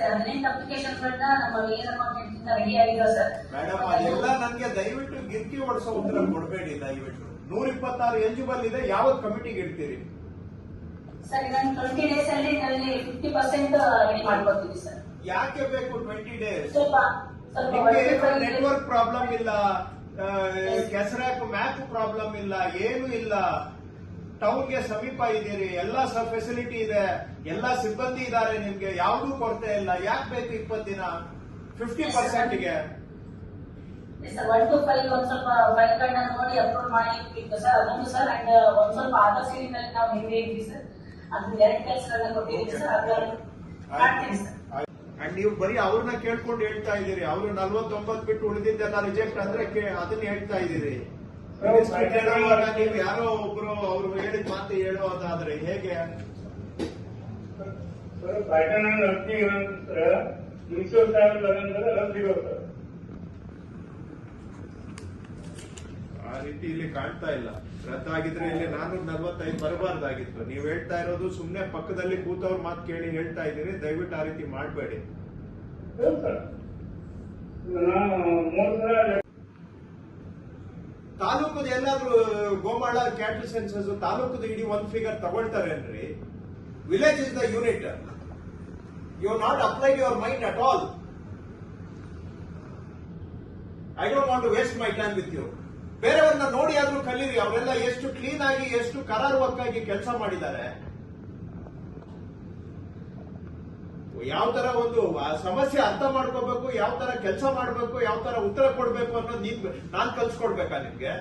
18 ಅಪ್ಲಿಕೇಶನ್ಗಳನ್ನ ನಮ್ಮ layer accountant ಇಂದ ready ಆಗಿದೆ ಸರ್. ಮೇಡಮ್ ಅದೆಲ್ಲ ನನಗೆ ದಯವಿಟ್ಟು ಗಿರ್ಕಿ ಹೊಡಿಸೋ ಉತ್ತರ ಕೊಡಬೇಡಿ. ದಯವಿಟ್ಟು 126 ಎಲಿಜಿಬಲ್ ಇದೆ, ಯಾವತ್ ಕಮಿಟಿಗೆ ಇಡ್ತೀರಿ ಸರ್? ನಾನು 20 ಡೇಸ್ ಅಲ್ಲಿ 50% ರೆಡಿ ಮಾಡ್ಕೊಡ್ತೀನಿ ಸರ್. ಯಾಕೆ ಬೇಕು 20 ಡೇಸ್? ಸ್ವಲ್ಪ ನೆಟ್ವರ್ಕ್ ಪ್ರಾಬ್ಲಮ್ ಇಲ್ಲ, ಕೆಸರಾಕ್ ಮ್ಯಾಪ್ ಪ್ರಾಬ್ಲಮ್ ಇಲ್ಲ, ಏನು ಇಲ್ಲ. ಟೌನ್ಗೆ ಸಮೀಪ ಇದ್ದೀರಿ, ಎಲ್ಲಾ ಫೆಸಿಲಿಟಿ ಇದೆ, ಎಲ್ಲಾ ಸಿಬ್ಬಂದಿ ಇದ್ದಾರೆ, ನಿಮ್ಗೆ ಯಾವ್ದೂ ಕೊರತೆ ಇಲ್ಲ. ಯಾಕೆ ಬೇಕು 20 ದಿನ 50%ಗೆ? ಸರ್ 1 to 5 ಒಂದ್ ಸ್ವಲ್ಪ ಫೈಲ್ಗಳನ್ನ ನೋಡಿ ಅಪ್ರೂವ್ ಮಾಡಿ ಇತ್ತು ಸರ್. ಅದೊಂದು ಸರ್ ಅಂಡ್ ಒಂದ್ ಸ್ವಲ್ಪ ಆಧಾರ್ ಸೀರಿಂಗ್ ಅಲ್ಲಿ ನಾವು ಹಿಂದೆ ಇದ್ವಿ ಸರ್. ಅದು 2 ಕೆಲಸಗಳನ್ನ ಕೊಟ್ಟಿದ್ದೀವಿ ಸರ್. ಅದನ್ನು ಮಾಡ್ತೀನಿ ಸರ್. ಅಂಡ್ ನೀವು ಬರೀ ಅವ್ರನ್ನ ಕೇಳ್ಕೊಂಡು ಹೇಳ್ತಾ ಇದ್ದೀರಿ. ಅವರು 49 ಬಿಟ್ಟು ಉಳಿದಿದ್ದೆಲ್ಲ ರಿಜೆಕ್ಟ್ ಅಂದ್ರೆ ಅದನ್ನ ಹೇಳ್ತಾ ಇದ್ದೀರಿ. ನೀವು ಯಾರೋ ಒಬ್ರು ಅವ್ರು ಹೇಳಿದ ಮಾತು ಹೇಳೋದಾದ್ರೆ ಹೇಗೆ? ಆ ರೀತಿ ಇಲ್ಲಿ ಕಾಣ್ತಾ ಇಲ್ಲ. ರದ್ದಾಗಿದ್ರೆ ಇಲ್ಲಿ 445 ಬರಬಾರ್ದಾಗಿತ್ತು. ನೀವು ಹೇಳ್ತಾ ಇರೋದು ಸುಮ್ನೆ ಪಕ್ಕದಲ್ಲಿ ಕೂತವ್ರ ಮಾತು ಕೇಳಿ ಹೇಳ್ತಾ ಇದ್ದೀರಿ. ದಯವಿಟ್ಟು ಆ ರೀತಿ ಮಾಡಬೇಡಿ. ತಾಲೂಕದ ಎಲ್ಲಾದ್ರೂ ಗೋಮಾಳ ಕ್ಯಾಟಲ್ ಸೆನ್ಸಸ್ ತಾಲೂಕದ ಇಡೀ ಒಂದ್ ಫಿಗರ್ ತಗೊಳ್ತಾರೇನ್ರಿ? Village is the unit. You not applied your mind at all. I don't want to waste my time with you. ಬೇರೆಯವ್ರನ್ನ ನೋಡಿ ಆದ್ರೂ ಕಲೀರಿ. ಅವರೆಲ್ಲ ಎಷ್ಟು ಕ್ಲೀನ್ ಆಗಿ ಎಷ್ಟು ಕರಾರುವಕ್ಕಾಗಿ ಕೆಲಸ ಮಾಡಿದ್ದಾರೆ. ಯಾವ ತರ ಒಂದು ಸಮಸ್ಯೆ ಅರ್ಥ ಮಾಡ್ಕೋಬೇಕು, ಯಾವ ತರ ಕೆಲಸ ಮಾಡಬೇಕು, ಯಾವ ತರ ಉತ್ತರ ಕೊಡ್ಬೇಕು ಅನ್ನೋದು ನಾನ್ ಕಲ್ಸ್ಕೊಡ್ಬೇಕಾ ನಿಮ್ಗೆ?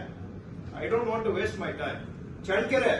I don't want to waste my time. Challakere